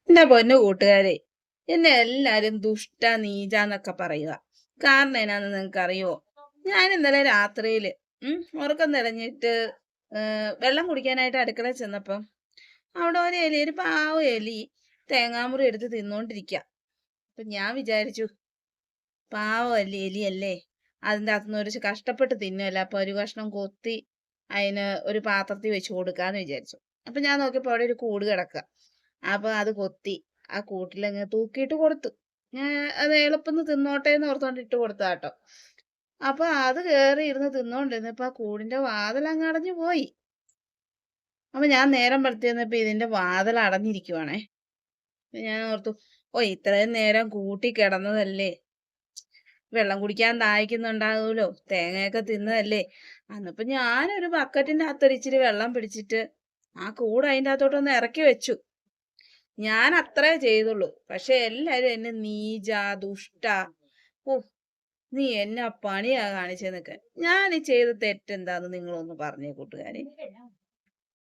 എന്റെ പൊന്നു കൂട്ടുകാരെ, എന്നെ എല്ലാരും ദുഷ്ട നീചാന്നൊക്കെ പറയുക. കാരണം എന്നാന്ന് നിങ്ങൾക്ക് അറിയോ? ഞാൻ ഇന്നലെ രാത്രിയില് ഉറക്കം തെളിഞ്ഞിട്ട് വെള്ളം കുടിക്കാനായിട്ട് അടുക്കളയിൽ ചെന്നപ്പം അവിടെ ഒരു എലി, ഒരു പാവ എലി തേങ്ങാമുറി എടുത്ത് തിന്നോണ്ടിരിക്കുക. അപ്പൊ ഞാൻ വിചാരിച്ചു, പാവം അല്ലേ എലിയല്ലേ, അതിൻ്റെ അകത്തുനിന്ന് ഒരു കഷ്ടപ്പെട്ട് തിന്നുമല്ല, അപ്പൊ ഒരു കഷ്ണം കൊത്തി അതിന് ഒരു പാത്രത്തിൽ വെച്ച് കൊടുക്കാന്ന് വിചാരിച്ചു. അപ്പൊ ഞാൻ നോക്കിയപ്പോ അവിടെ ഒരു കൂട് കിടക്കുക. അപ്പൊ അത് കൊത്തി ആ കൂട്ടിലങ്ങ് തൂക്കിയിട്ട് കൊടുത്തു. ഞാൻ അത് എളുപ്പം തിന്നോട്ടെ എന്ന് ഓർത്തോണ്ട് ഇട്ട് കൊടുത്താ കേട്ടോ. അപ്പൊ അത് കേറി ഇരുന്ന് തിന്നോണ്ടിരുന്നപ്പോ ആ കൂടിന്റെ വാതിൽ അങ്ങ് അടഞ്ഞു പോയി. അപ്പൊ ഞാൻ നേരം വെളുത്തി വന്നപ്പോ ഇതിന്റെ വാതിൽ അടഞ്ഞിരിക്കുവാണേ. ഞാൻ ഓർത്തു, ഓ ഇത്രയും നേരം കൂട്ടി കിടന്നതല്ലേ, വെള്ളം കുടിക്കാൻ ദാഹിക്കുന്നുണ്ടാകുമല്ലോ, തേങ്ങയൊക്കെ തിന്നതല്ലേ. അന്നിപ്പോ ഞാനൊരു ബക്കറ്റിന്റെ അകത്തൊരു ഇച്ചിരി വെള്ളം പിടിച്ചിട്ട് ആ കൂട് അതിൻ്റെ അകത്തോട്ടൊന്ന് ഇറക്കി വെച്ചു. ഞാൻ അത്രേ ചെയ്തുള്ളൂ. പക്ഷെ എല്ലാരും എന്നെ നീച, ദുഷ്ട, ഓ നീ എന്നാ പണിയാ കാണിച്ചെന്നൊക്കെ. ഞാൻ ഈ ചെയ്ത തെറ്റെന്താന്ന് നിങ്ങളൊന്ന് പറഞ്ഞേ കൂട്ടുകാരെ.